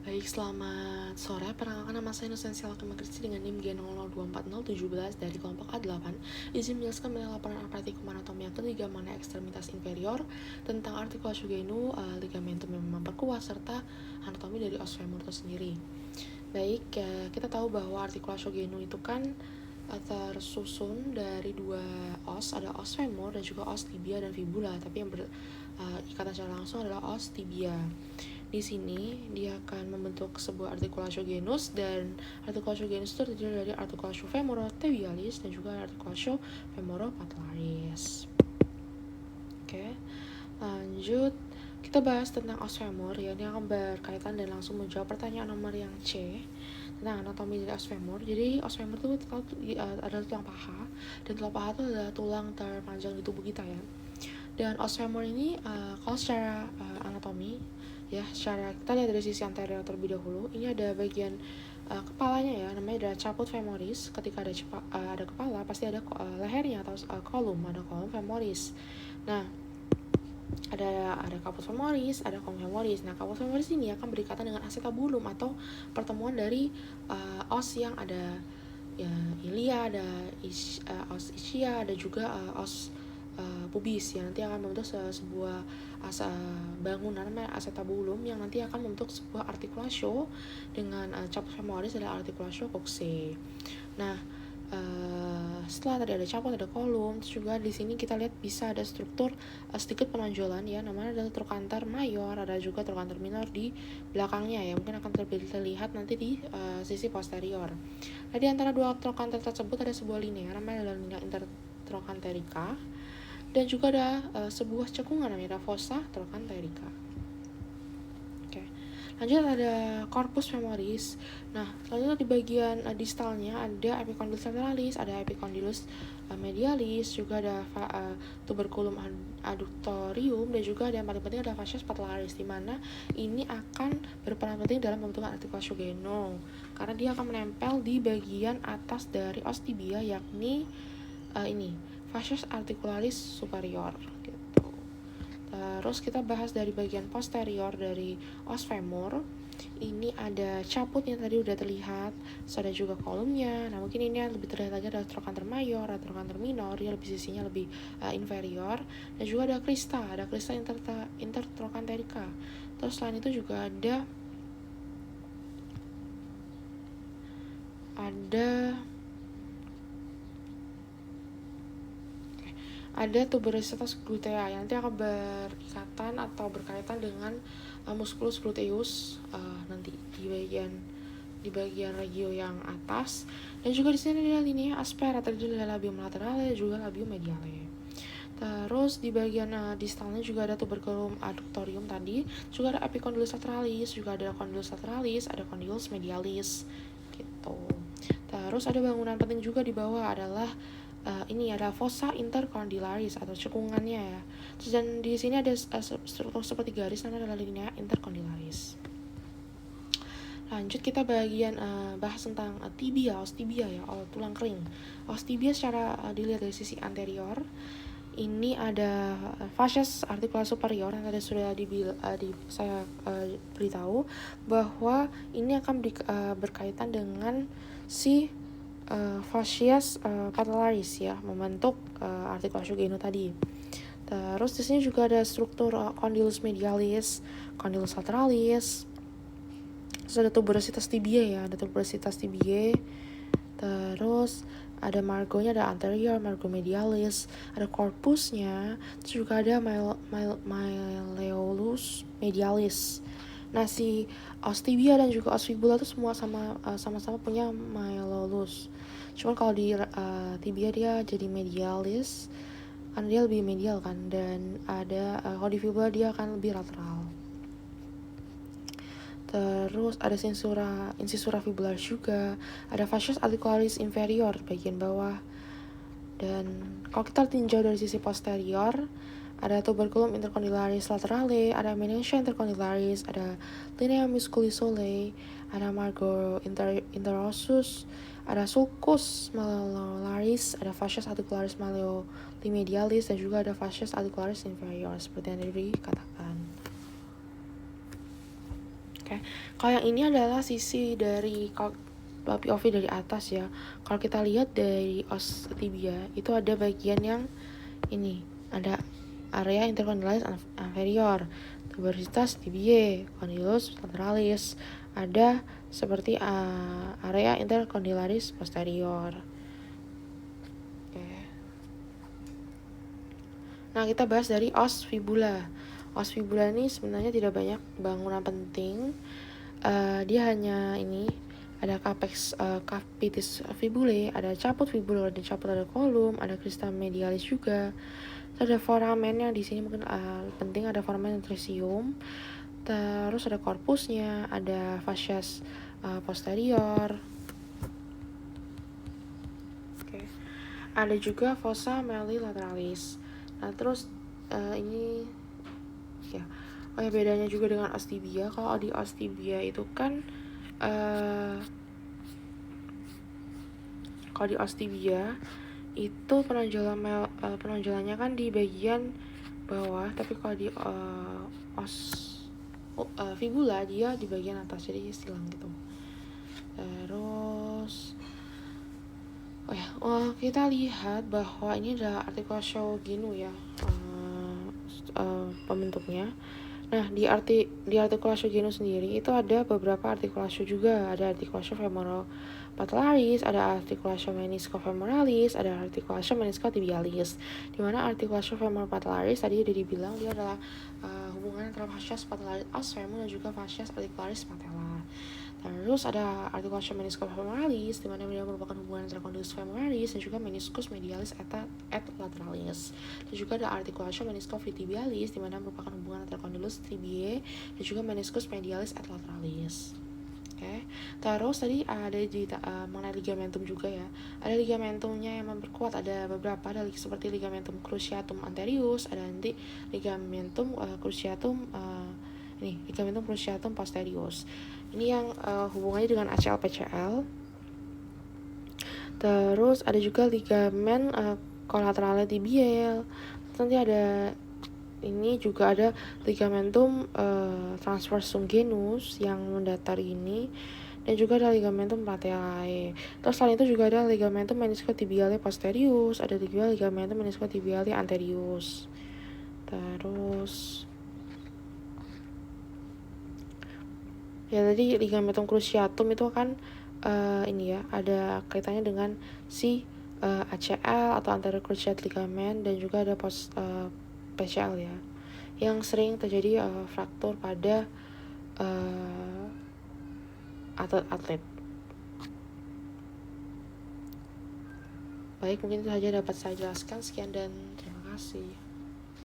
Baik, selamat sore. Perkenalkan nama saya Nusensial Kristi dengan NIM G00240017 dari kelompok A8. Izin menjelaskan mengenai laporan aparatif anatomi yang ketiga mengenai ekstremitas inferior tentang artikulasi genu, ligamentum yang memperkuat serta anatomi dari os femur itu sendiri. Baik, kita tahu bahwa artikulasi genu itu kan tersusun dari dua os, ada os femur dan juga os tibia dan fibula, tapi yang berikatan secara langsung adalah os tibia. Di sini dia akan membentuk sebuah articulatio genus, dan articulatio genus itu terdiri dari articulatio femorotibialis dan juga articulatio femoropatellaris. Oke, lanjut kita bahas tentang os femur ya, ini akan berkaitan dan langsung menjawab pertanyaan nomor yang C tentang anatomi dari os femur. Jadi os femur itu adalah tulang paha, dan tulang paha itu adalah tulang terpanjang di tubuh kita ya. Dan os femur ini kalau secara anatomi ya, secara kita lihat dari sisi anterior terlebih dahulu, ini ada bagian kepalanya ya, namanya adalah caput femoris. Ketika ada kepala pasti ada lehernya atau kolum, ada kolum femoris. Nah, ada caput femoris, ada kolum femoris. Nah, caput femoris ini akan berikatan dengan acetabulum atau pertemuan dari os yang ada ya, ilia, ada os ischia, ada juga os pubis yang nanti akan membentuk sebuah bangunan namanya acetabulum yang nanti akan membentuk sebuah articulatio dengan caput femoris adalah articulatio coxae. Nah, setelah tadi ada caput, ada kolum, terus juga di sini kita lihat bisa ada struktur sedikit penonjolan ya, namanya adalah trochanter mayor, ada juga trochanter minor di belakangnya ya, mungkin akan terlihat nanti di sisi posterior. Nah, di antara dua trochanter tersebut ada sebuah linea namanya adalah linea intertrochanterica, dan juga ada sebuah cekungan namanya fossa trochanterica. Oke. Lanjut ada corpus femoris. Nah, selanjutnya di bagian distalnya ada epicondylus lateralis, ada epicondylus medialis, juga ada tuberculum adductorium, dan juga ada yang paling penting ada fascias patellaris, di mana ini akan berperan penting dalam pembentukan articulation genome karena dia akan menempel di bagian atas dari os tibia, yakni ini fascias articularis superior gitu. Terus kita bahas dari bagian posterior dari os femur. Ini ada caput yang tadi udah terlihat, terus ada juga kolumnya. Nah, mungkin ini yang lebih terlihat lagi adalah trochanter mayor atau trochanter minor, dia lebih sisinya lebih inferior. Dan juga ada crista intertrochanterica. Terus selain itu juga ada tuberositas glutea yang nanti akan berikatan atau berkaitan dengan musculus gluteus nanti di bagian regio yang atas. Dan juga di sini ada linea aspera, terdiri dari labium laterale juga labium mediale. Terus di bagian distalnya juga ada tuberculum adductorium tadi, juga ada epicondylus lateralis, juga ada condylus lateralis, ada condylus medialis gitu. Terus ada bangunan penting juga di bawah adalah ini ada fossa intercondylaris atau cekungannya ya. Terus dan di sini ada struktur seperti garis namanya adalah linea intercondylaris. Lanjut kita bagian bahas tentang tibia, os tibia ya, tulang kering. Os tibia secara dilihat dari sisi anterior, ini ada fascias articula superior yang tadi sudah saya beritahu bahwa ini akan berkaitan dengan si fascias patellaris ya, membentuk articulation genu tadi. Terus di sini juga ada struktur condylus medialis, condylus lateralis. Terus ada tuberositas tibia ya, ada tuberositas tibia. Terus ada margonya, ada anterior, margo medialis, ada corpusnya, terus juga ada malleolus medialis. Nah, si os tibia dan juga os fibula itu semua sama-sama punya malleolus. Cuman kalau di tibia dia jadi medialis, kan dia lebih medial kan, dan ada kalau di fibula dia akan lebih lateral. Terus ada insisura fibular juga, ada fascias articularis inferior bagian bawah. Dan kalau kita tinjau dari sisi posterior, ada tuberculum intercondylaris laterale, ada meniscus intercondylaris, ada linea musculi sole, ada margo interossus, ada sulcus malleolaris, ada fascias articularis malleolimedialis, dan juga ada fascias articularis inferior seperti yang tadi dikatakan. Oke, kalau yang ini adalah sisi dari POV dari atas ya. Kalau kita lihat dari os tibia itu ada bagian yang ini, ada area intercondylalis inferior, tuberositas tibiae, condylus lateralis, ada seperti area intercondylaris posterior. Oke. Nah, kita bahas dari os fibula. Os fibula ini sebenarnya tidak banyak bangunan penting. Dia hanya ini, ada capitis fibulae, ada caput fibula, ada caput ada kolum, ada crista medialis juga. Terus ada foramen yang di sini mungkin penting, ada foramen tracheum. Terus ada korpusnya, ada fascias posterior. Oke. Ada juga fossa meli lateralis. Nah, terus ini ya. Oh ya, bedanya juga dengan os tibia. Kalau di os tibia itu kan kalau di os tibia itu penonjolannya kan di bagian bawah, tapi kalau di os fibula dia di bagian atas, jadi silang gitu. Terus kita lihat bahwa ini adalah articulatio genu ya, pembentuknya. Nah, di articulatio genu sendiri itu ada beberapa articulatio juga. Ada articulatio femoropatellaris, ada articulatio meniscofemoralis, ada articulatio meniscotibialis. Di mana articulatio femoropatellaris tadi udah dibilang dia adalah hubungan antara fascias patellaris os femur dan juga fascias articularis patella. Terus ada articulatio meniscofemoralis, di mana dia merupakan hubungan antara condylus femoralis dan juga meniscus medialis et lateralis. Dan juga ada articulatio meniscofitibialis, di mana merupakan hubungan antara condylus tibiae dan juga meniscus medialis et lateralis. Oke. Terus tadi ada mengenai ligamentum juga ya. Ada ligamentumnya yang memperkuat, ada beberapa, ada seperti ligamentum cruciatum anterius, ada nanti ligamentum cruciatum ligamentum cruciatum posterius. Ini yang hubungannya dengan ACL-PCL. Terus ada juga ligamen collateral tibial. Nanti ada ini juga ada ligamentum transversum genus yang mendatar ini, dan juga ada ligamentum patellae. Terus selain itu juga ada ligamentum meniscotibiale posterius, ada juga ligamentum meniscotibiale anterius. Terus ya tadi ligamentum cruciatum itu kan ini ya, ada kaitannya dengan si ACL atau anterior cruciate ligament, dan juga ada PCL ya, yang sering terjadi fraktur pada atlet. Baik, mungkin itu saja dapat saya jelaskan. Sekian dan terima kasih.